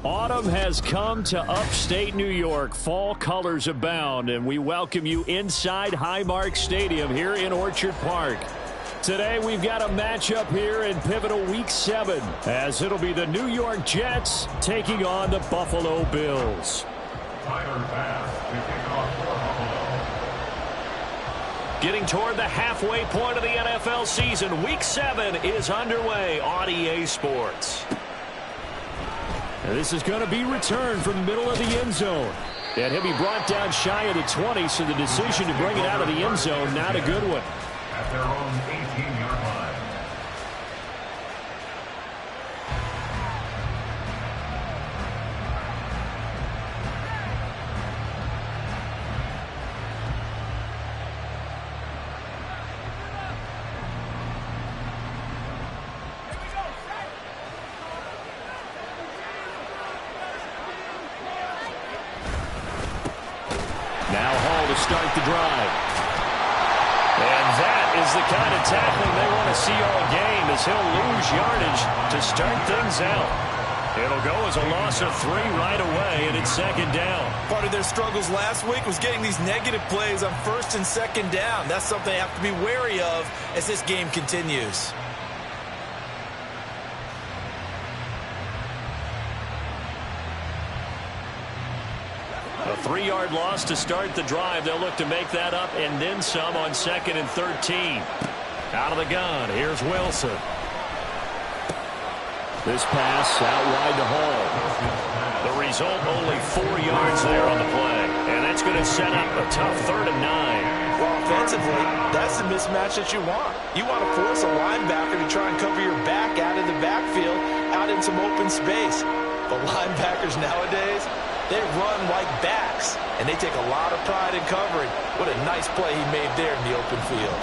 Autumn has come to upstate New York. Fall colors abound, and we welcome you inside Highmark Stadium here in Orchard Park. Today we've got a matchup here in pivotal Week 7, as it'll be the New York Jets taking on the Buffalo Bills. Tyler Bass to kick off for Buffalo. Getting toward the halfway point of the NFL season, Week 7 is underway on EA Sports. And this is going to be returned from the middle of the end zone. And he'll be brought down shy of the 20, so the decision to bring it out of the end zone, not a good one. At their own 18-yard line. Now Hall to start the drive. And that is the kind of tackling they want to see all game, as he'll lose yardage to start things out. It'll go as a loss of 3 right away, and it's second down. Part of their struggles last week was getting these negative plays on first and second down. That's something they have to be wary of as this game continues. A 3-yard loss to start the drive. They'll look to make that up and then some on 2nd and 13. Out of the gun, here's Wilson. This pass out wide to Hall. The result, only 4 yards there on the play. And that's going to set up a tough 3rd and 9. Well, offensively, that's the mismatch that you want. You want to force a linebacker to try and cover your back out of the backfield, out in some open space. But linebackers nowadays, they run like backs, and they take a lot of pride in covering. What a nice play he made there in the open field.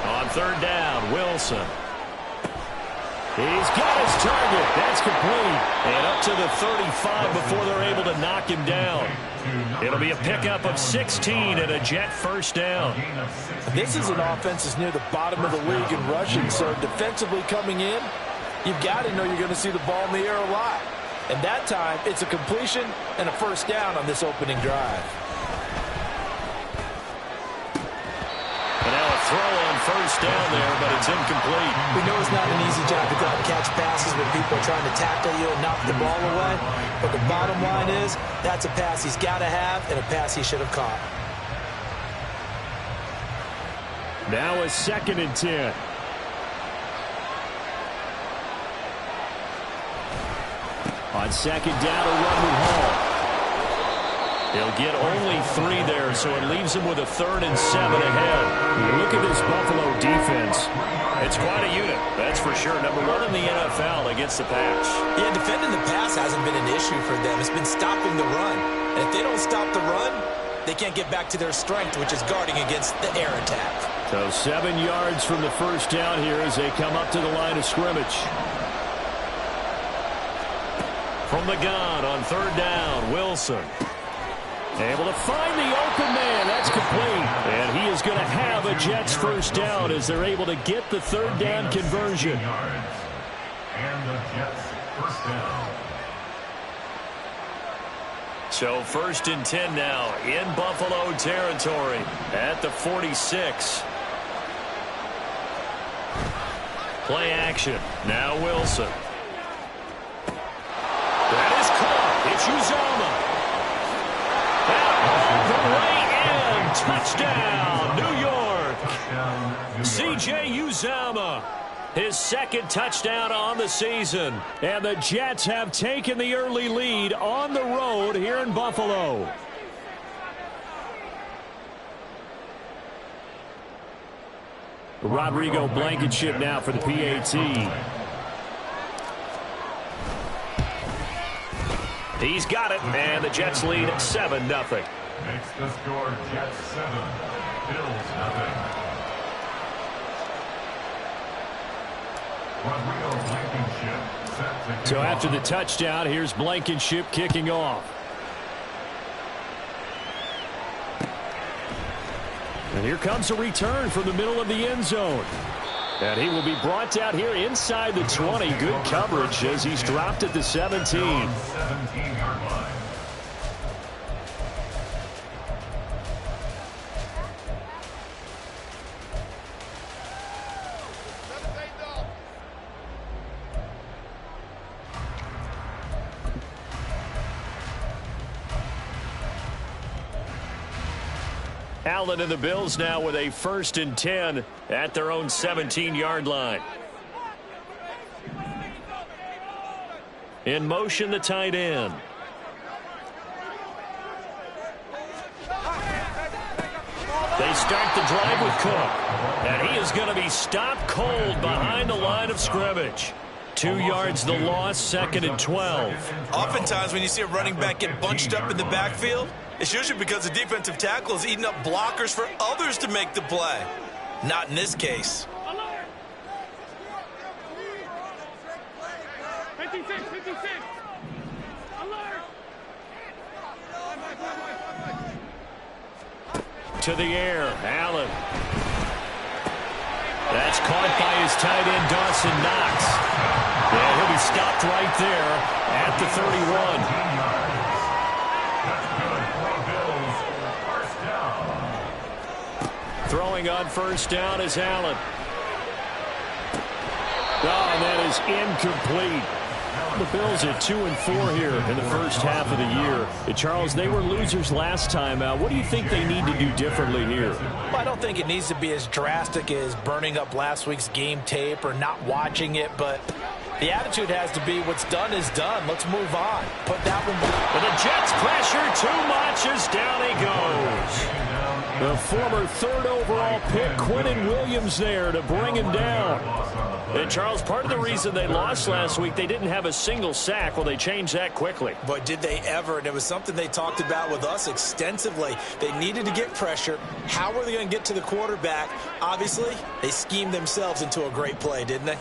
On 3rd down, Wilson. He's got his target. That's complete. And up to the 35 before they're able to knock him down. It'll be a pickup of 16 and a Jet first down. This is an offense that's near the bottom of the league in rushing, so defensively coming in, you've got to know you're going to see the ball in the air a lot. And that time, it's a completion and a first down on this opening drive. And now a throw on first down there, but it's incomplete. We know it's not an easy job to go out and catch passes when people are trying to tackle you and knock the ball away. But the bottom line is, that's a pass he's got to have and a pass he should have caught. Now a 2nd and 10. On 2nd down, a run with Hall. He'll get only 3 there, so it leaves him with a 3rd and 7 ahead. Look at this Buffalo defense. It's quite a unit, that's for sure. Number 1 in the NFL against the pass. Yeah, defending the pass hasn't been an issue for them. It's been stopping the run. And if they don't stop the run, they can't get back to their strength, which is guarding against the air attack. So 7 yards from the first down here as they come up to the line of scrimmage. From the gun on 3rd down, Wilson. Able to find the open man. That's complete. And he is going to have a Jets first down as they're able to get the 3rd down conversion. And the Jets first down. So 1st and 10 now in Buffalo territory at the 46. Play action. Now Wilson. That is caught. It's Uzomah. Touchdown, New York. C.J. Uzomah, his 2nd touchdown on the season. And the Jets have taken the early lead on the road here in Buffalo. Rodrigo Blankenship now for the PAT. He's got it, and the Jets lead 7-0. Makes the score Jets 7, Bills 0. Rodrigo Blankenship set to kick So after off. the touchdown, here's Blankenship kicking off. And here comes a return from the middle of the end zone. And he will be brought down here inside the 20. Good coverage as he's dropped at the 17. 17-yard line. Allen and the Bills now with a 1st and 10 at their own 17-yard line. In motion, the tight end. They start the drive with Cook. And he is going to be stopped cold behind the line of scrimmage. 2 yards the loss, 2nd and 12. Oftentimes when you see a running back get bunched up in the backfield, it's usually because the defensive tackle is eating up blockers for others to make the play. Not in this case. 56. Alert. To the air, Allen. That's caught by his tight end, Dawson Knox. Yeah, he'll be stopped right there at the 31. Throwing on 1st down is Allen. Oh, and that is incomplete. The Bills at 2-4 here in the first half of the year. Charles, they were losers last time out. What do you think they need to do differently here? Well, I don't think it needs to be as drastic as burning up last week's game tape or not watching it, but the attitude has to be what's done is done. Let's move on. Put that one back. But the Jets pressure too much as down he goes. The former 3rd overall pick, Quinnen Williams, there to bring him down. And, Charles, part of the reason they lost last week, they didn't have a single sack. Well, they changed that quickly. But did they ever? And it was something they talked about with us extensively. They needed to get pressure. How were they going to get to the quarterback? Obviously, they schemed themselves into a great play, didn't they?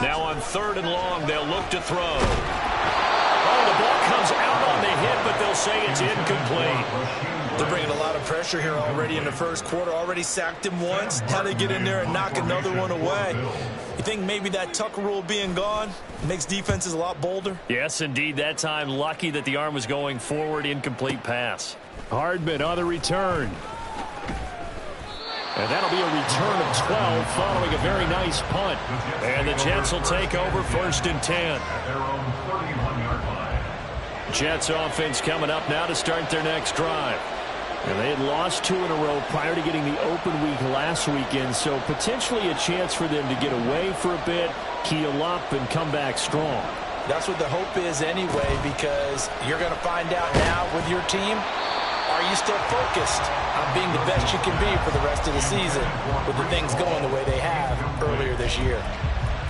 Now on 3rd and long, they'll look to throw. Oh, the ball comes out on the hit, but they'll say it's incomplete. They're bringing a lot of pressure here already in the first quarter. Already sacked him once. How to get in there and knock another one away. You think maybe that Tucker rule being gone makes defenses a lot bolder? Yes, indeed. That time, lucky that the arm was going forward. Incomplete pass. Hardman on the return. And that'll be a return of 12 following a very nice punt. And the Jets will take over 1st and 10. Jets offense coming up now to start their next drive. And they had lost 2 in a row prior to getting the open week last weekend, so potentially a chance for them to get away for a bit, keel up, and come back strong. That's what the hope is anyway, because you're going to find out now with your team, are you still focused on being the best you can be for the rest of the season with the things going the way they have earlier this year?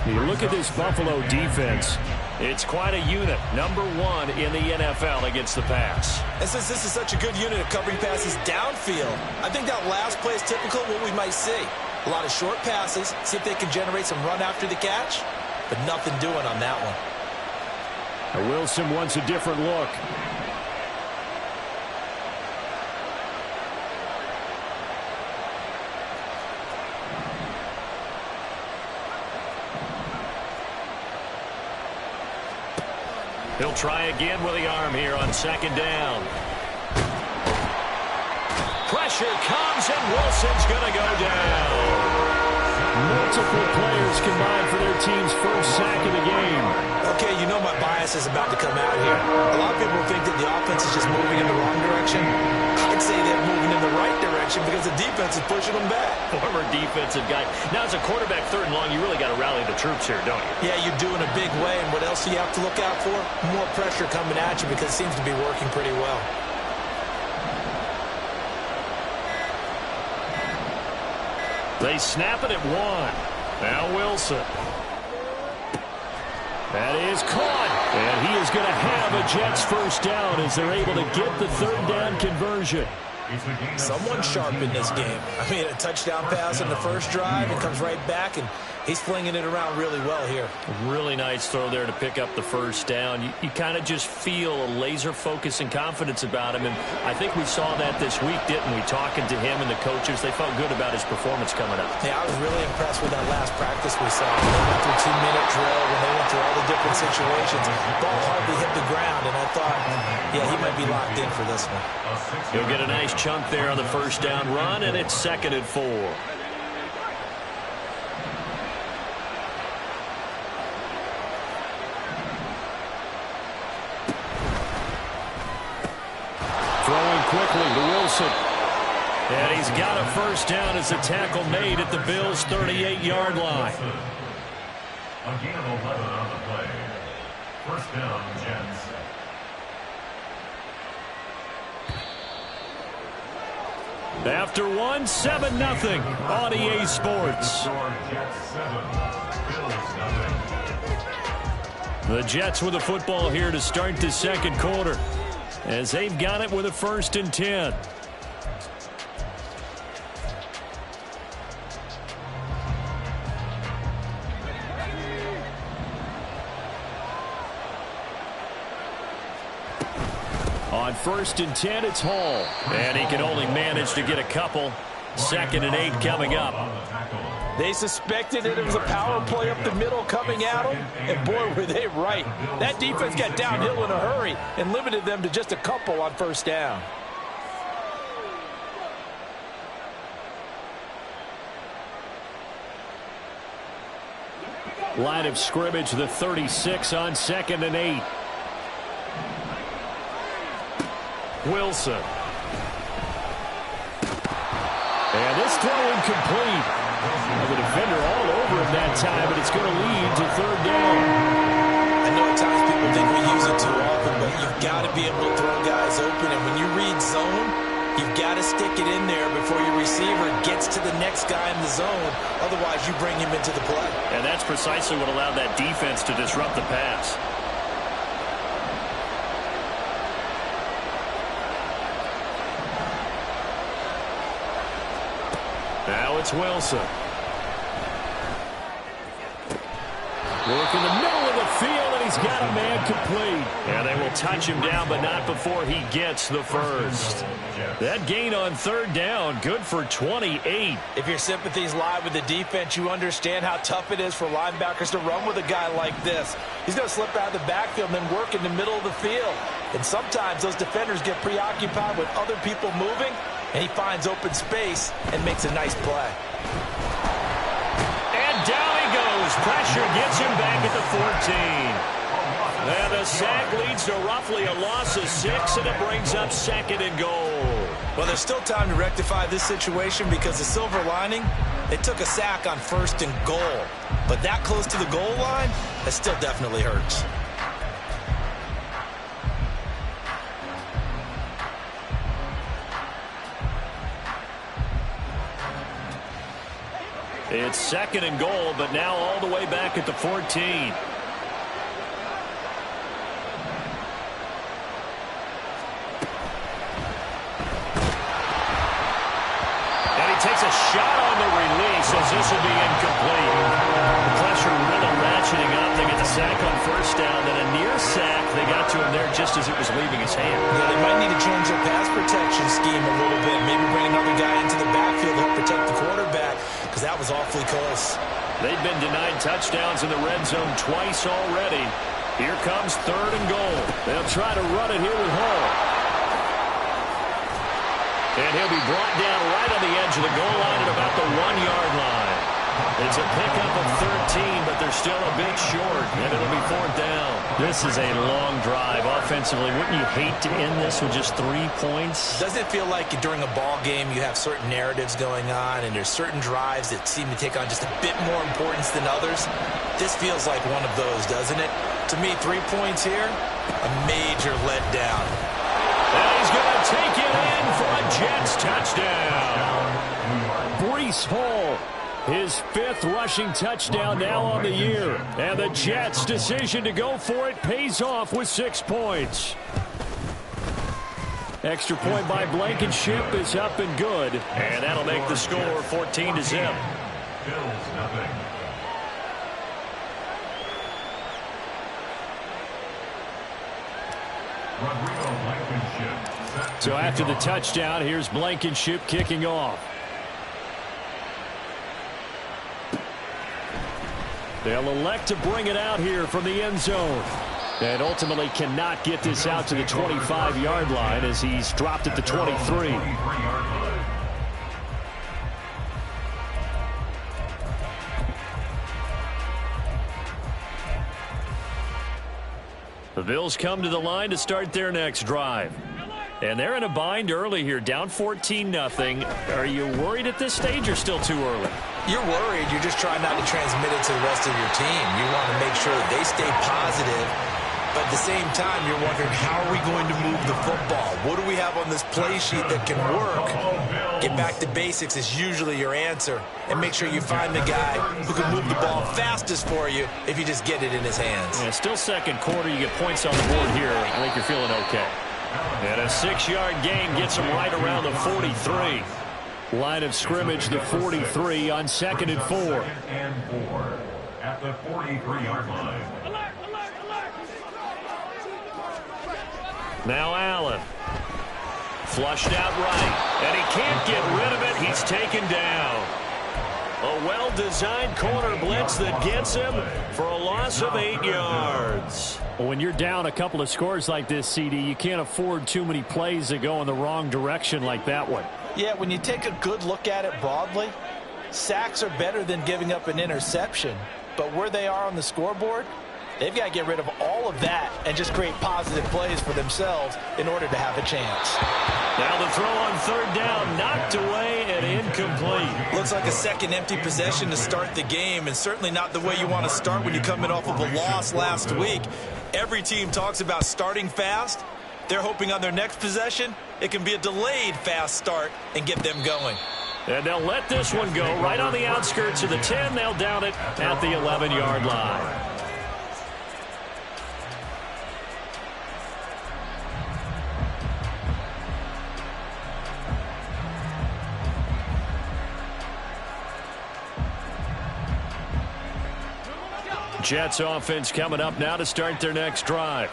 You look at this Buffalo defense. It's quite a unit. Number 1 in the NFL against the pass. And since this is such a good unit of covering passes downfield, I think that last play is typical of what we might see. A lot of short passes, see if they can generate some run after the catch, but nothing doing on that one. Now Wilson wants a different look. He'll try again with the arm here on 2nd down. Pressure comes, and Wilson's going to go down. Multiple players combined for their team's first sack of the game. Okay, you know my bias is about to come out here. A lot of people think that the offense is just moving in the wrong direction. I'd say they're moving in the right direction because the defense is pushing them back. Former defensive guy. Now, as a quarterback 3rd and long, you really got to rally the troops here, don't you? Yeah, you do in a big way. And what else do you have to look out for? More pressure coming at you because it seems to be working pretty well. They snap it at 1. Now Wilson. That is caught. And he is going to have a Jets first down as they're able to get the 3rd down conversion. Someone sharp in this game. I mean, a touchdown pass in the first drive and comes right back and He's flinging it around really well here. Really nice throw there to pick up the first down. You kind of just feel a laser focus and confidence about him, and I think we saw that this week, didn't we? Talking to him and the coaches, they felt good about his performance coming up. Yeah, I was really impressed with that last practice we saw. When they went through 2-minute drill, when they went through all the different situations, ball hardly hit the ground, and I thought, yeah, he might be locked in for this one. He'll get a nice chunk there on the first down run, and it's 2nd and 4. Throwing quickly to Wilson. And he's got a first down as a tackle made at the Bills' 38-yard line. A gain of 11 on the play. First down, Jets. After 1, 7-0 on EA Sports. The Jets with the football here to start the second quarter, as they've got it with a 1st and 10. On 1st and 10, it's Hall. And he can only manage to get a couple. 2nd and 8 coming up. They suspected it was a power play up the middle coming at them, and boy, were they right. That defense got downhill in a hurry and limited them to just a couple on first down. Line of scrimmage, the 36 on 2nd and 8. Wilson. And this throw incomplete. The defender all over him that time, but it's going to lead to 3rd down. I know at times people think we use it too often, but you've got to be able to throw guys open. And when you read zone, you've got to stick it in there before your receiver gets to the next guy in the zone. Otherwise, you bring him into the play. And that's precisely what allowed that defense to disrupt the pass. Now it's Wilson. Work in the middle of the field, and he's got a man complete. And they will touch him down, but not before he gets the first. That gain on 3rd down, good for 28. If your sympathies lie with the defense, you understand how tough it is for linebackers to run with a guy like this. He's going to slip out of the backfield and then work in the middle of the field. And sometimes those defenders get preoccupied with other people moving, and he finds open space and makes a nice play. And down he goes. Pressure gets him back at the 14. And the sack leads to roughly a loss of 6, and it brings up 2nd and goal. Well, there's still time to rectify this situation because the silver lining, they took a sack on 1st and goal. But that close to the goal line, that still definitely hurts. It's 2nd and goal, but now all the way back at the 14. And he takes a shot on the release as this will be incomplete. The pressure really ratcheting up. They get the sack on 1st down, then a near sack. They got to him there just as it was leaving his hand. Yeah, they might need to change their pass protection scheme a little bit. Maybe bring another guy into the backfield to help protect the quarterback, because that was awfully close. They've been denied touchdowns in the red zone twice already. Here comes 3rd and goal. They'll try to run it here with Hall. And he'll be brought down right on the edge of the goal line at about the 1-yard line. It's a pickup of 13, but they're still a bit short, and it'll be 4th down. This is a long drive offensively. Wouldn't you hate to end this with just 3 points? Doesn't it feel like during a ball game you have certain narratives going on, and there's certain drives that seem to take on just a bit more importance than others? This feels like one of those, doesn't it? To me, 3 points here, a major letdown. And he's going to take it in for a Jets touchdown. Breece Hall, his 5th rushing touchdown now on the year. And the Jets' decision to go for it pays off with 6 points. Extra point by Blankenship is up and good. And that'll make the score 14-0. Bills nothing. Rodrigo Blankenship. So after the touchdown, here's Blankenship kicking off. They'll elect to bring it out here from the end zone. And ultimately cannot get this out to the 25-yard line as he's dropped at the 23. The Bills come to the line to start their next drive. And they're in a bind early here, down 14-0. Are you worried at this stage or still too early? You're worried. You're just trying not to transmit it to the rest of your team. You want to make sure that they stay positive. But at the same time, you're wondering, how are we going to move the football? What do we have on this play sheet that can work? Get back to basics is usually your answer. And make sure you find the guy who can move the ball fastest for you if you just get it in his hands. Yeah, still second quarter. You get points on the board here. I think you're feeling okay. And a 6-yard gain gets him right around the 43. Line of scrimmage, the 43 on 2nd and 4. 2nd and 4 at the 43-yard line. Now Allen. Flushed out right. And he can't get rid of it. He's taken down. A well-designed corner blitz that gets him for a loss of 8 yards. When you're down a couple of scores like this, CD, you can't afford too many plays that go in the wrong direction like that one. Yeah, when you take a good look at it broadly, sacks are better than giving up an interception. But where they are on the scoreboard, they've got to get rid of all of that and just create positive plays for themselves in order to have a chance. Now the throw on 3rd down, knocked away and incomplete. Looks like a second empty possession to start the game, and certainly not the way you want to start when you come in off of a loss last week. Every team talks about starting fast. They're hoping on their next possession, it can be a delayed fast start and get them going. And they'll let this one go right on the outskirts of the 10. They'll down it at the 11-yard line. Jets offense coming up now to start their next drive.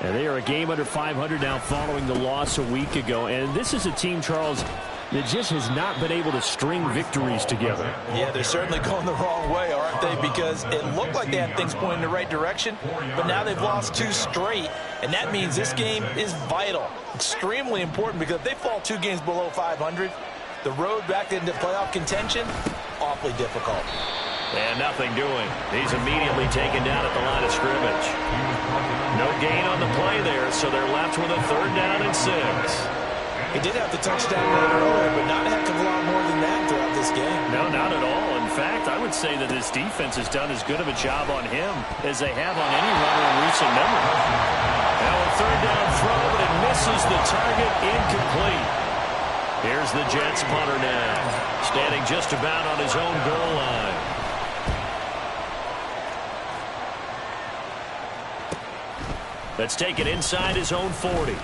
And they are a game under 500 now following the loss a week ago. And this is a team, Charles, that just has not been able to string victories together. Yeah, they're certainly going the wrong way, aren't they? Because it looked like they had things pointing in the right direction, but now they've lost 2 straight. And that means this game is vital, extremely important, because if they fall 2 games below 500, the road back into playoff contention, awfully difficult. And nothing doing. He's immediately taken down at the line of scrimmage. No gain on the play there, so they're left with a 3rd down and 6. He did have the touchdown run earlier, but not a heck of a lot more than that throughout this game. No, not at all. In fact, I would say that his defense has done as good of a job on him as they have on any runner in recent memory. Now a 3rd down throw, but it misses the target, incomplete. Here's the Jets punter now, standing just about on his own goal line. That's taken inside his own 40.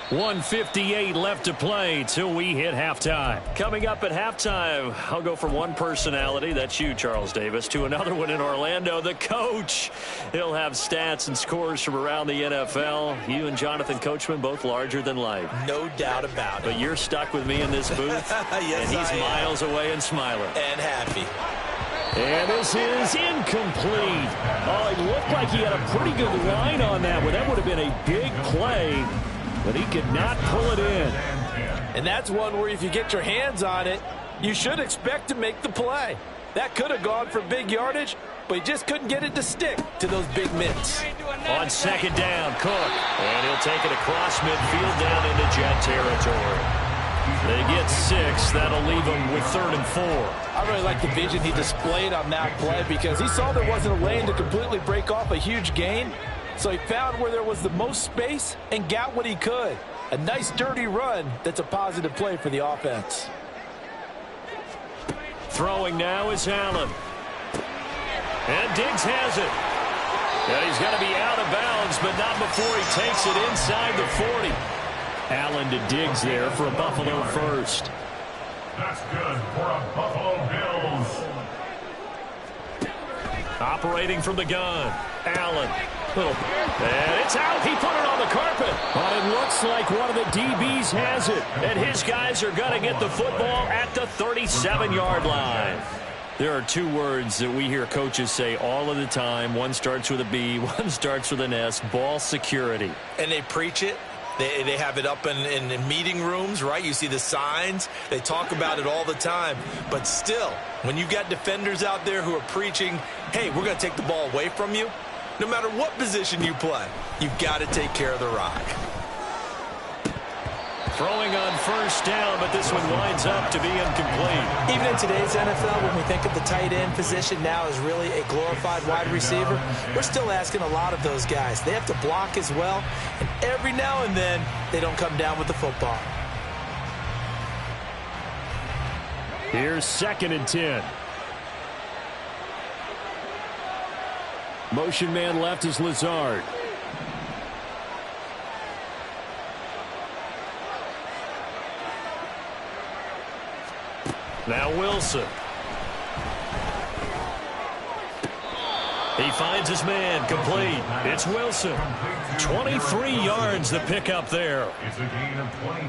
1:58 left to play till we hit halftime. Coming up at halftime, I'll go from one personality, that's you, Charles Davis, to another one in Orlando, the coach. He'll have stats and scores from around the NFL. You and Jonathan Coachman, both larger than life. No doubt about it. But you're stuck with me in this booth, yes, and he's miles away and smiling. And happy. And this is incomplete. Oh, it looked like he had a pretty good line on that one. That would have been a big play, but he could not pull it in. And that's one where if you get your hands on it, you should expect to make the play. That could have gone for big yardage, but he just couldn't get it to stick to those big mitts. On 2nd down, Cook. And he'll take it across midfield down into Jet territory. They get 6. That'll leave them with 3rd and 4. I really like the vision he displayed on that play because he saw there wasn't a lane to completely break off a huge gain. So he found where there was the most space and got what he could. A nice dirty run that's a positive play for the offense. Throwing now is Allen. And Diggs has it. And he's got to be out of bounds, but not before he takes it inside the 40. Allen to Diggs there for a Buffalo first. That's good for a Buffalo Bills. Operating from the gun. Allen. And it's out. He put it on the But it looks like one of the DBs has it. And his guys are going to get the football at the 37-yard line. There are two words that we hear coaches say all of the time. One starts with a B, one starts with an S, ball security. And they preach it. They have it up in meeting rooms, right? You see the signs. They talk about it all the time. But still, when you got defenders out there who are preaching, hey, we're going to take the ball away from you, no matter what position you play, you've got to take care of the rock. Throwing on first down, but this one winds up to be incomplete. Even in today's NFL, when we think of the tight end position now as really a glorified wide receiver, we're still asking a lot of those guys. They have to block as well, and every now and then, they don't come down with the football. Here's 2nd and 10. Motion man left is Lazard. Now Wilson. He finds his man, complete. It's Wilson. 23 yards the pickup there.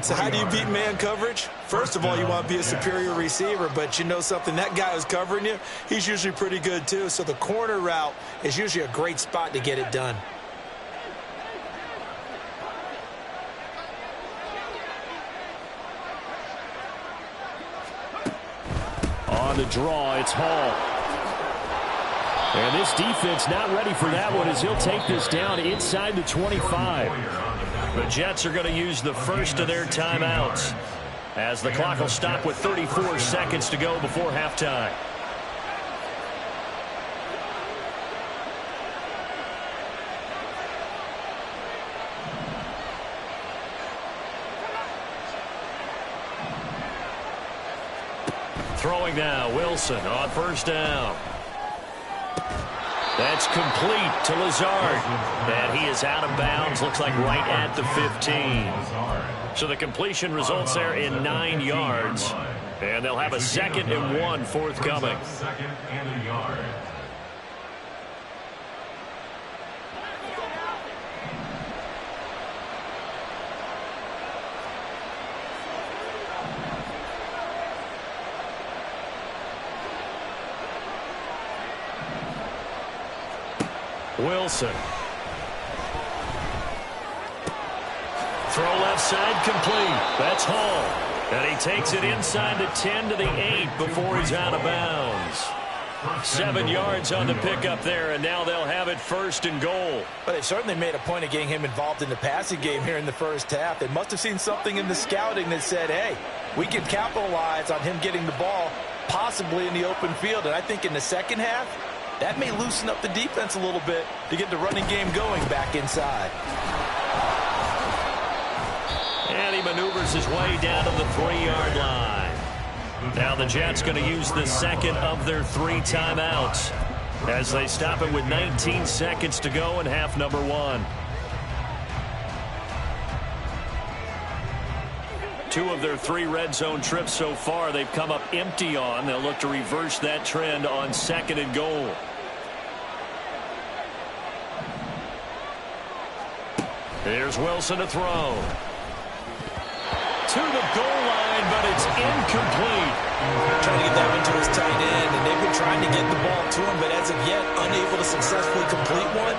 So how do you beat man coverage? First of all, you want to be a superior receiver, but you know something, that guy who's covering you, he's usually pretty good too. So the corner route is usually a great spot to get it done. On the draw, it's Hall. And this defense not ready for that one as he'll take this down inside the 25. The Jets are going to use the first of their timeouts as the clock will stop with 34 seconds to go before halftime. Throwing now, Wilson on first down. That's complete to Lazard. And he is out of bounds, looks like right at the 15. So the completion results there in 9 yards. And they'll have a 2nd and 1 forthcoming. 2nd and a yard. Wilson. Throw left side complete. That's Hall. And he takes it inside the 10 to the 8 before he's out of bounds. 7 yards on the pickup there, and now they'll have it 1st and goal. But they certainly made a point of getting him involved in the passing game here in the first half. They must have seen something in the scouting that said, hey, we can capitalize on him getting the ball possibly in the open field. And I think in the second half, that may loosen up the defense a little bit to get the running game going back inside. And he maneuvers his way down to the 3-yard line. Now the Jets going to use the 2nd of their 3 timeouts as they stop it with 19 seconds to go in half number 1. 2 of their 3 red zone trips so far they've come up empty on. They'll look to reverse that trend on 2nd and goal. Here's Wilson to throw. To the goal line, but it's incomplete. Trying to get that one to his tight end, and they've been trying to get the ball to him, but as of yet, unable to successfully complete one.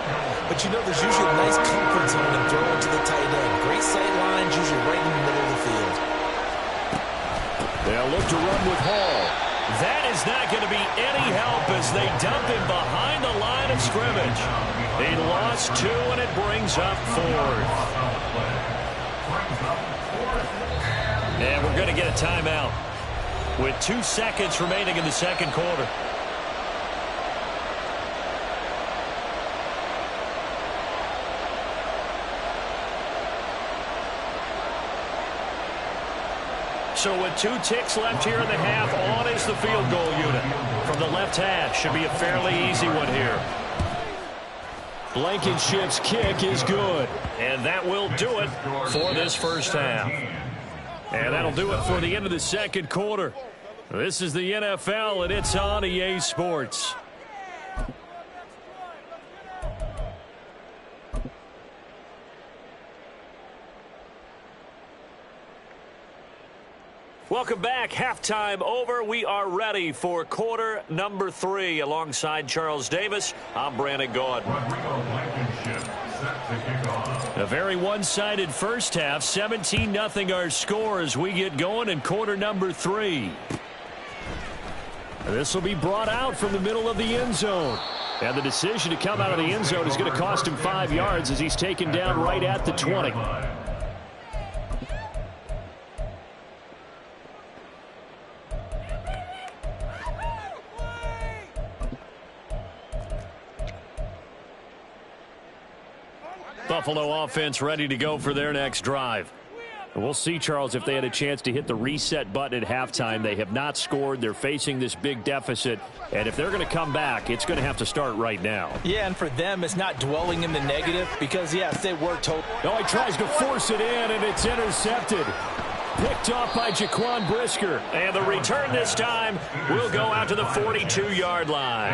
But you know, there's usually a nice comfort zone in throwing to the tight end. Great sight lines, usually right in the middle of the field. They'll look to run with Hall. That is not going to be any help as they dump him behind the line of scrimmage. He lost 2, and it brings up 4th. And we're going to get a timeout with 2 seconds remaining in the second quarter. So with 2 ticks left here in the half, on is the field goal unit. From the left hash, should be a fairly easy one here. Blankenship's kick is good. And that will do it for this first half. And that'll do it for the end of the second quarter. This is the NFL, and it's on EA Sports. Welcome back. Halftime over. We are ready for quarter number 3. Alongside Charles Davis, I'm Brandon Gaud. A very one-sided first half. 17-0 our score as we get going in quarter number 3. This will be brought out from the middle of the end zone. And the decision to come out of the end zone is going to cost him 5 yards as he's taken down right at the 20. Buffalo offense ready to go for their next drive. And we'll see, Charles, if they had a chance to hit the reset button at halftime. They have not scored. They're facing this big deficit. And if they're going to come back, it's going to have to start right now. Yeah, and for them, it's not dwelling in the negative because, yes, they were told. Oh, he tries to force it in, and it's intercepted. Picked off by Jaquan Brisker. And the return this time will go out to the 42-yard line.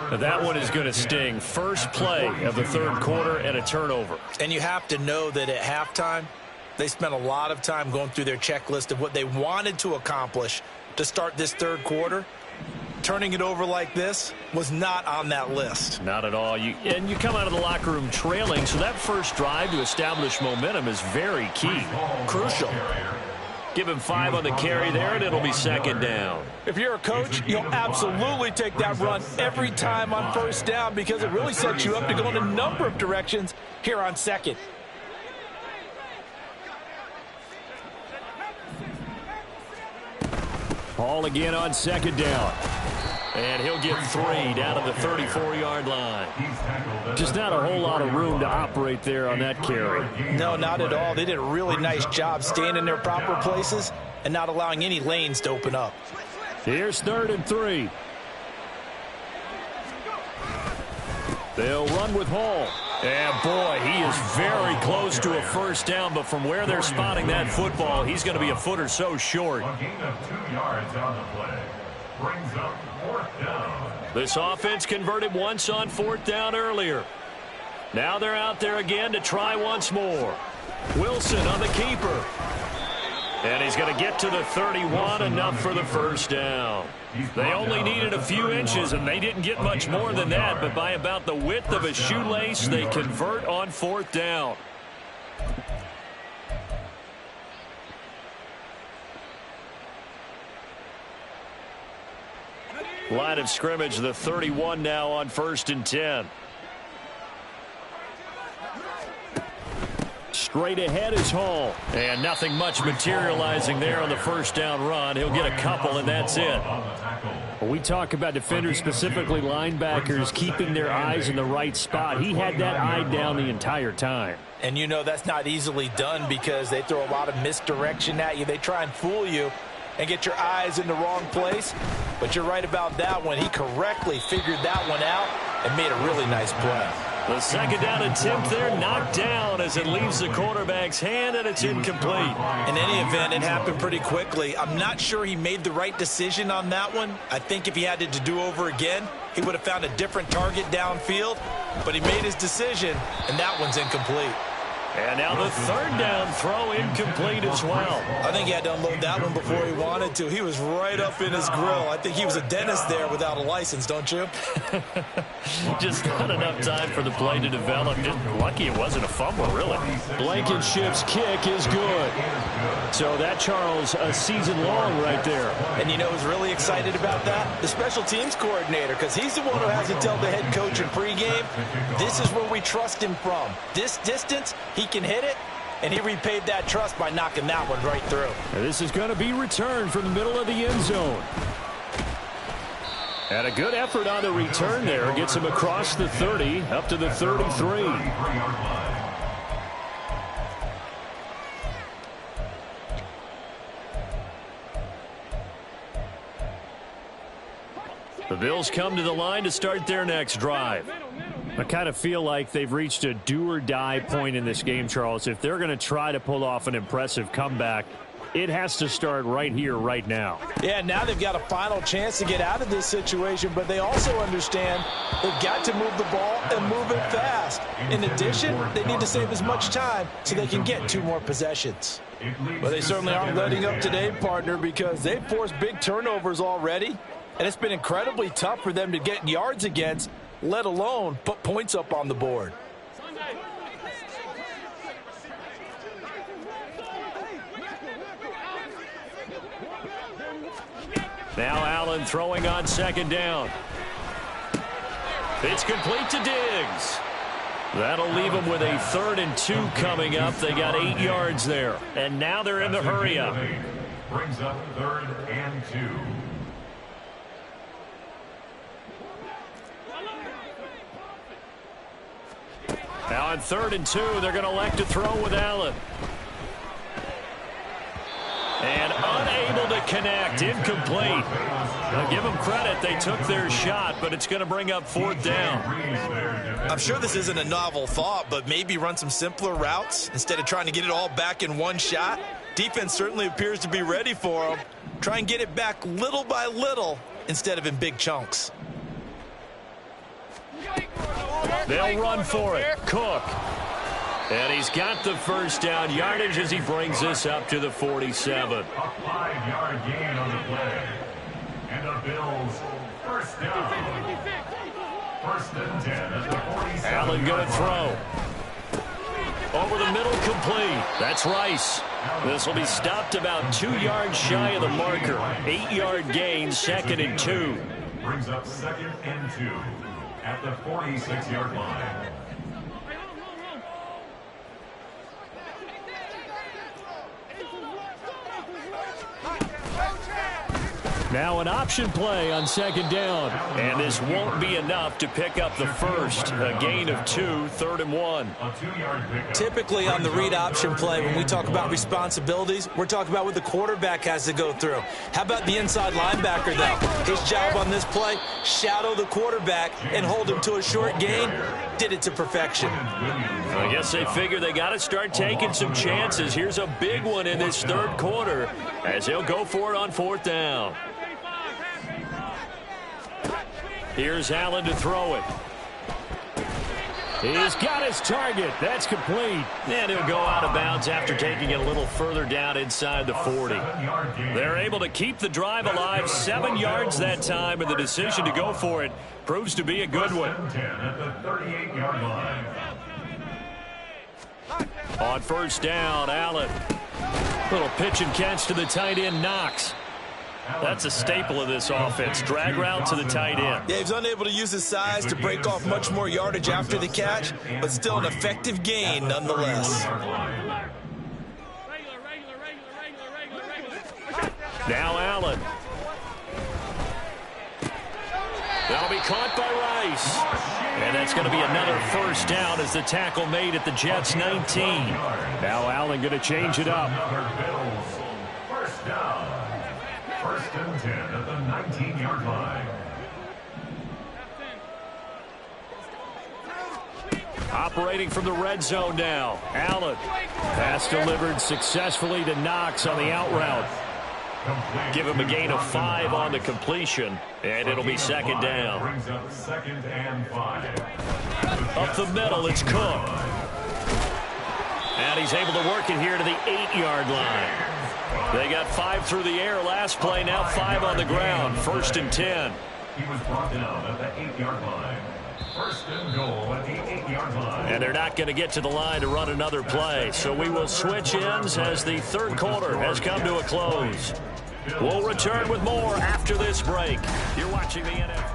Now that one is going to sting. First play of the third quarter and a turnover. And you have to know that at halftime, they spent a lot of time going through their checklist of what they wanted to accomplish to start this third quarter. Turning it over like this was not on that list. Not at all. And you come out of the locker room trailing, so that first drive to establish momentum is very key. Crucial. Give him 5 on the carry there, and it'll be second down. If you're a coach, you'll absolutely take that run every time on first down because it really sets you up to go in a number of directions here on second. Hall again on second down. And he'll get 3 down to the 34-yard line. Just not a whole lot of room to operate there on that carry. No, not at all. They did a really nice job staying in their proper places and not allowing any lanes to open up. Here's 3rd and 3. They'll run with Hall. And, boy, he is very close to a first down, but from where they're spotting that football, he's going to be a foot or so short. A gain of 2 yards on the play. Brings up 4th down. This offense converted once on 4th down earlier. Now they're out there again to try once more. Wilson on the keeper. And he's going to get to the 31, enough for the first down. They only needed a few inches, and they didn't get much more than that, but by about the width of a shoelace, they convert on 4th down. Line of scrimmage, the 31 now on 1st and 10. Straight ahead is Hall. And nothing much materializing there on the first down run. He'll get a couple, and that's it. We talk about defenders, specifically linebackers, keeping their eyes in the right spot. He had that eye down the entire time. And you know that's not easily done because they throw a lot of misdirection at you. They try and fool you and get your eyes in the wrong place. But you're right about that one. He correctly figured that one out and made a really nice play. The second down attempt there knocked down as it leaves the quarterback's hand, and it's incomplete. In any event, it happened pretty quickly. I'm not sure he made the right decision on that one. I think if he had to do over again, he would have found a different target downfield. But he made his decision, and that one's incomplete. And now the 3rd down throw incomplete as well. I think he had to unload that one before he wanted to. He was right up in his grill. I think he was a dentist there without a license, don't you? Just not enough time for the play to develop. Just lucky it wasn't a fumble, really. Blankenship's kick is good. So that, Charles, a season long right there. And you know who's really excited about that? The special teams coordinator, because he's the one who has to tell the head coach in pregame, this is where we trust him from. This distance, he can hit it, and he repaid that trust by knocking that one right through. And this is going to be returned from the middle of the end zone. And a good effort on the return there. Gets him across the 30, up to the 33. The Bills come to the line to start their next drive. I kind of feel like they've reached a do-or-die point in this game, Charles. If they're going to try to pull off an impressive comeback, It has to start right here, right now. Yeah, now they've got a final chance to get out of this situation, but they also understand they've got to move the ball and move it fast. In addition, they need to save as much time so they can get 2 more possessions. Well, they certainly aren't letting up today, partner, because they've forced big turnovers already, and it's been incredibly tough for them to get yards against, let alone put points up on the board. Now Allen throwing on 2nd down. It's complete to Diggs. That'll leave them with a 3rd and 2 coming up. They got 8 yards there. And now they're in the hurry up. Brings up 3rd and 2. Now on 3rd and 2, they're going to elect to throw with Allen. And unable to connect, incomplete. Now give them credit, they took their shot, but it's going to bring up 4th down. I'm sure this isn't a novel thought, but maybe run some simpler routes instead of trying to get it all back in one shot. Defense certainly appears to be ready for them. Try and get it back little by little instead of in big chunks. They'll run for it. Cook. And he's got the 1st down yardage as he brings this up to the 47. A 5-yard gain on the play. And the Bills 1st down. 1st and 10 at the 47. Allen going to throw. Over the middle, complete. That's Rice. This will be stopped about 2 yards shy of the marker. 8-yard gain, 2nd and 2. Brings up 2nd and 2 at the 46-yard line. Now an option play on 2nd down. And this won't be enough to pick up the 1st. A gain of 2, 3rd and 1. Typically on the read option play, when we talk about responsibilities, we're talking about what the quarterback has to go through. How about the inside linebacker, though? His job on this play, shadow the quarterback and hold him to a short gain. Did it to perfection. I guess they figure they got to start taking some chances. Here's a big one in this 3rd quarter as he'll go for it on 4th down. Here's Allen to throw it. He's got his target. That's complete. And he'll go out of bounds after taking it a little further down inside the 40. They're able to keep the drive alive. 7 yards that time, and the decision to go for it proves to be a good one. On 1st down, Allen. Little pitch and catch to the tight end, Knox. That's a staple of this offense. Drag route to the tight end. Yeah, he's unable to use his size to break off much more yardage after the catch, but still an effective gain nonetheless. Now Allen. That'll be caught by Rice. And that's going to be another 1st down as the tackle made at the Jets' 19. Now Allen going to change it up. 1st down. 1st and 10 at the 19-yard line. Operating from the red zone now. Allen. Pass delivered successfully to Knox on the out route. Give him a gain of 5 on the completion, and it'll be 2nd down. Brings up 2nd and 5. Up the middle, it's Cook. And he's able to work it here to the 8-yard line. They got 5 through the air last play, now 5 on the ground. 1st and 10. He was brought down at the 8-yard line. 1st and goal at the 8-yard line. And they're not going to get to the line to run another play. So we will switch ends as the 3rd quarter has come to a close. We'll return with more after this break. You're watching the NFL.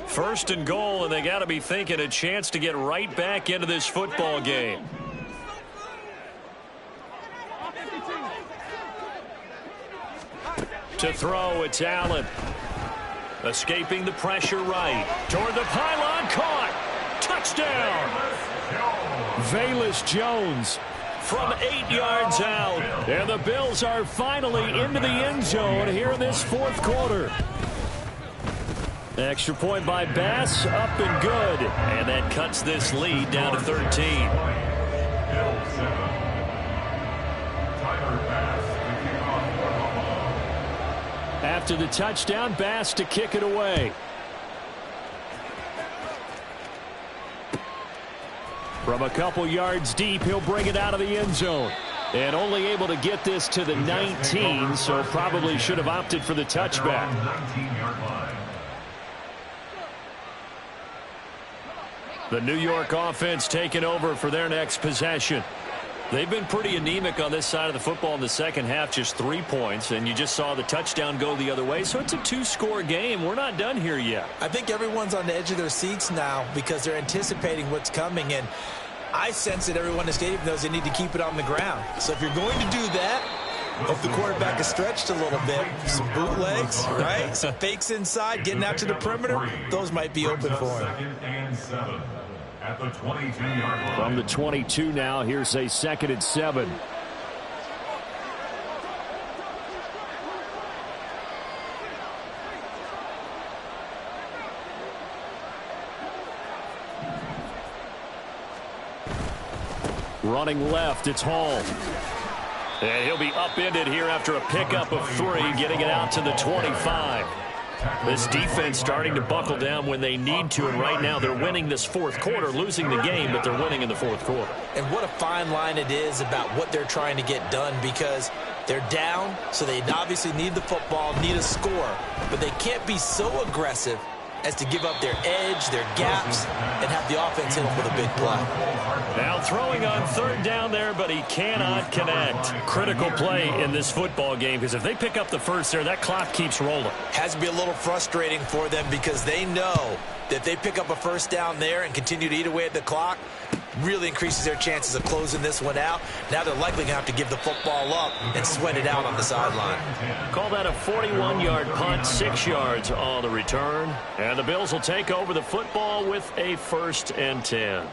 1st and goal, and they got to be thinking a chance to get right back into this football game. To throw, it's Allen. Escaping the pressure right. Toward the pylon, caught. Touchdown. Velus Jones from 8 yards out. And the Bills are finally into the end zone here in this 4th quarter. Extra point by Bass, up and good. And that cuts this lead down to 13. Bills 7. Tyler Bass to kick off for Buffalo. After the touchdown, Bass to kick it away. From a couple yards deep, he'll bring it out of the end zone. And only able to get this to the 19, so probably should have opted for the touchback. 19-yard line. The New York offense taking over for their next possession. They've been pretty anemic on this side of the football in the second half, just 3 points, and you just saw the touchdown go the other way, so it's a 2-score game. We're not done here yet. I think everyone's on the edge of their seats now because they're anticipating what's coming, and I sense that everyone in the stadium knows they need to keep it on the ground. So if you're going to do that, hope the quarterback is stretched a little bit. Some bootlegs, right? Some fakes inside, getting out to the perimeter. Those might be open for him. 2nd and 7 at the 22-yard line. From the 22 now, here's a 2nd and 7. Running left, it's Hall. And he'll be upended here after a pickup of 3, getting it out to the 25. This defense starting to buckle down when they need to, and right now they're winning this fourth quarter, losing the game, but they're winning in the fourth quarter. And what a fine line it is about what they're trying to get done, because they're down, so they obviously need the football, need a score, but they can't be so aggressive as to give up their edge, their gaps, and have the offense hit them with a big play. Now throwing on 3rd down there, but he cannot connect. Critical play in this football game, because if they pick up the first there, that clock keeps rolling. Has to be a little frustrating for them because they know that if they pick up a first down there and continue to eat away at the clock, really increases their chances of closing this one out. Now they're likely going to have to give the football up and sweat it out on the sideline. Call that a 41-yard punt, 6 yards on the return. And the Bills will take over the football with a 1st and 10.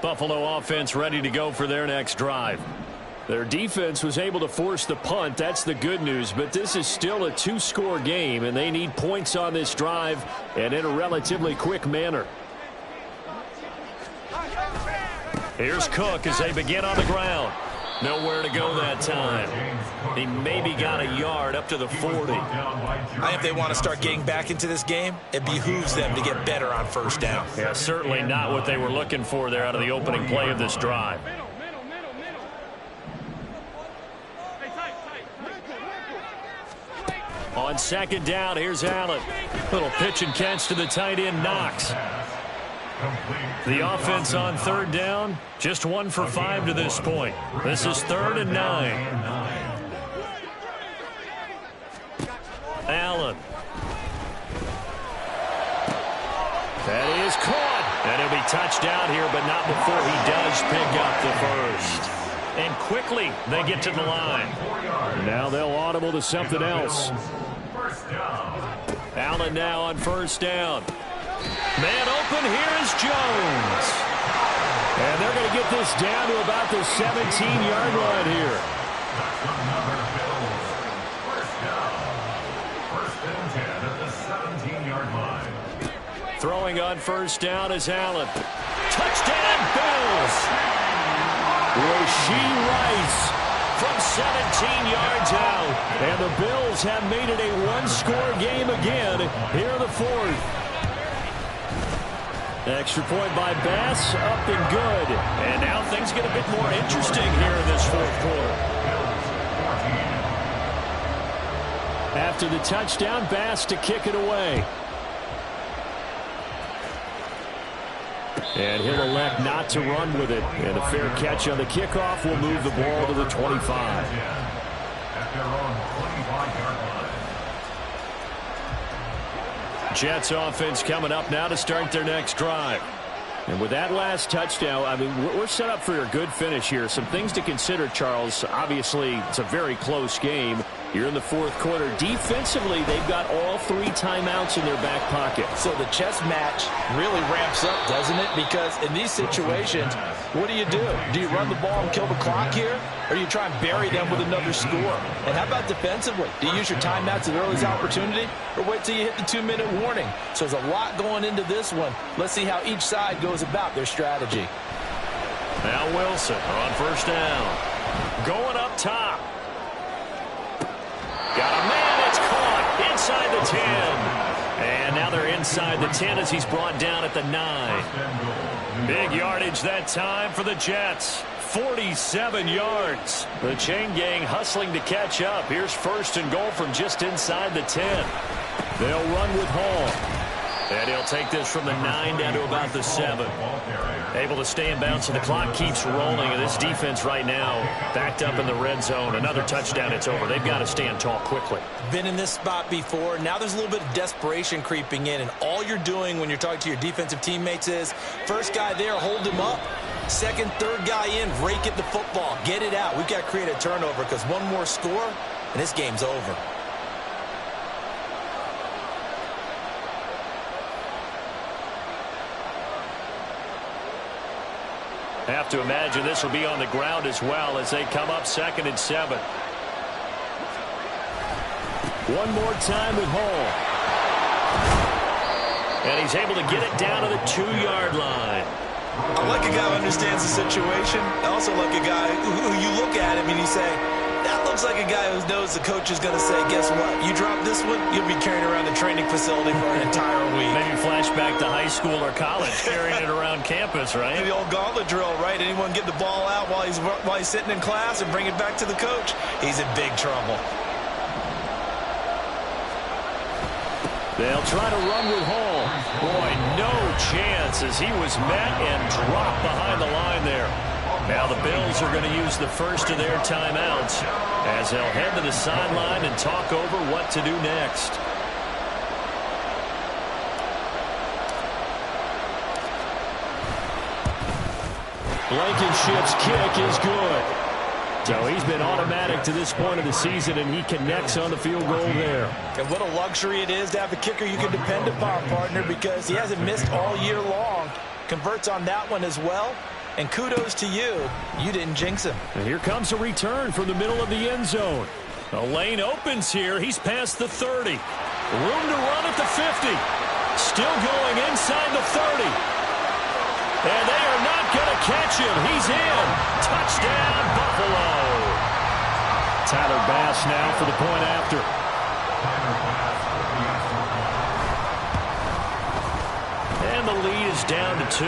Buffalo offense ready to go for their next drive. Their defense was able to force the punt. That's the good news. But this is still a 2-score game, and they need points on this drive and in a relatively quick manner. Here's Cook as they begin on the ground. Nowhere to go that time. He maybe got a yard up to the 40. I think if they want to start getting back into this game, it behooves them to get better on 1st down. Yeah, certainly not what they were looking for there out of the opening play of this drive. On 2nd down, here's Allen. Little pitch and catch to the tight end, Knox. The offense on 3rd down, just 1 for 5 to this point. This is 3rd and 9. Allen. That is caught. And he'll be touched out here, but not before he does pick up the first. And quickly, they get to the line. Now they'll audible to something else. Allen now on 1st down. Man open, here is Jones. And they're going to get this down to about the 17-yard line here. First and 10 at the 17-yard line. Throwing on 1st down is Allen. Touchdown, Bills! Rashee Rice from 17 yards out. And the Bills have made it a 1-score game again here in the 4th. Extra point by Bass, up and good. And now things get a bit more interesting here in this 4th quarter. After the touchdown, Bass to kick it away. And he'll elect not to run with it. And a fair catch on the kickoff will move the ball to the 25. At their own 25-yard line. Jets offense coming up now to start their next drive. And with that last touchdown, I mean, we're set up for a good finish here. Some things to consider, Charles. Obviously, it's a very close game. Here in the fourth quarter, defensively, they've got all 3 timeouts in their back pocket. So the chess match really ramps up, doesn't it? Because in these situations, what do? Do you run the ball and kill the clock here? Or do you try and bury them with another score? And how about defensively? Do you use your timeouts at early opportunity? Or wait till you hit the 2-minute warning? So there's a lot going into this one. Let's see how each side goes about their strategy. Now Wilson on first down. Going up top. Got a man, it's caught inside the 10. And now they're inside the 10 as he's brought down at the 9. Big yardage that time for the Jets. 47 yards. The chain gang hustling to catch up. Here's first and goal from just inside the 10. They'll run with Hall. And he'll take this from the 9 down to about the 7. Able to stay in bounds, so the clock keeps rolling. And this defense right now backed up in the red zone. Another touchdown, it's over. They've got to stand tall quickly. Been in this spot before. Now there's a little bit of desperation creeping in. And all you're doing when you're talking to your defensive teammates is, first guy there, hold him up. Second, third guy in, rake at the football. Get it out. We've got to create a turnover because one more score, and this game's over. Have to imagine this will be on the ground as well as they come up 2nd and 7. One more time with Hall. And he's able to get it down to the 2-yard line. I like a guy who understands the situation. I also like a guy who you look at him and you say, that looks like a guy who knows the coach is going to say, guess what? You drop this one, you'll be carrying around the training facility for an entire week. Maybe flashback to high school or college, carrying it around campus, right? The old gauntlet drill, right? Anyone get the ball out while he's sitting in class and bring it back to the coach? He's in big trouble. They'll try to run with Hall. Boy, no chance as he was met and dropped behind the line there. Now the Bills are going to use the first of their timeouts as they'll head to the sideline and talk over what to do next. Blankenship's kick is good. So he's been automatic to this point of the season, and he connects on the field goal there. And what a luxury it is to have a kicker you can depend upon, partner, because he hasn't missed all year long. Converts on that one as well. And kudos to you. You didn't jinx him. And here comes a return from the middle of the end zone. The lane opens here. He's past the 30. Room to run at the 50. Still going inside the 30. And they are not going to catch him. He's in. Touchdown, Buffalo. Tyler Bass now for the point after. And the lead is down to 2.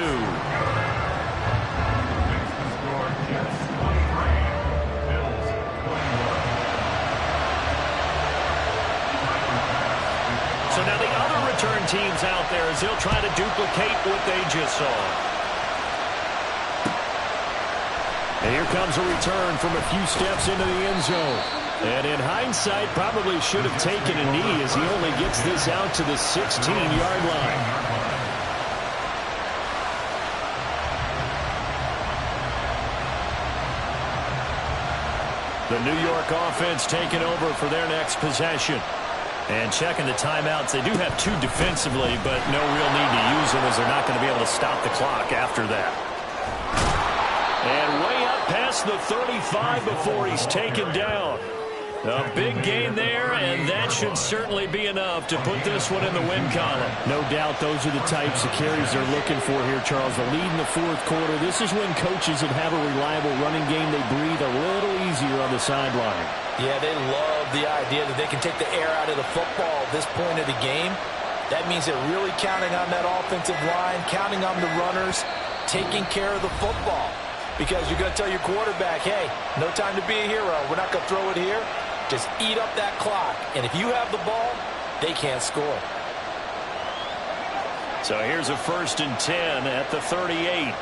So now the other return teams out there as they'll try to duplicate what they just saw. And here comes a return from a few steps into the end zone. And in hindsight, probably should have taken a knee as he only gets this out to the 16-yard line. The New York offense taking over for their next possession. And checking the timeouts, they do have 2 defensively, but no real need to use them as they're not going to be able to stop the clock after that. And way up past the 35 before he's taken down. A big gain there, and that should certainly be enough to put this one in the win column. No doubt those are the types of carries they're looking for here, Charles. The lead in the fourth quarter. This is when coaches that have a reliable running game, they breathe a little easier on the sideline. Yeah, they love the idea that they can take the air out of the football at this point of the game. That means they're really counting on that offensive line, counting on the runners, taking care of the football. Because you're going to tell your quarterback, hey, no time to be a hero. We're not going to throw it here. Just eat up that clock. And if you have the ball, they can't score. So here's a 1st and 10 at the 38.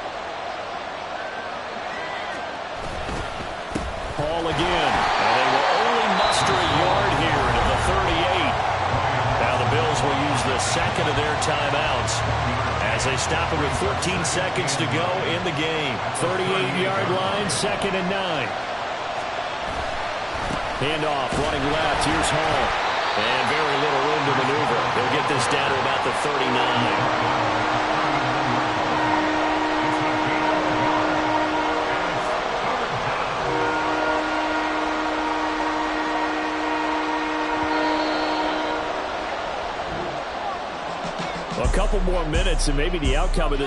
Hall again. And they will only muster a yard here into the 38. Now the Bills will use the second of their timeouts as they stop it with 14 seconds to go in the game. 38-yard line, 2nd and 9. Handoff, running left. Here's Hall. And very little room to maneuver. They'll get this down to about the 39. A couple more minutes and maybe the outcome of this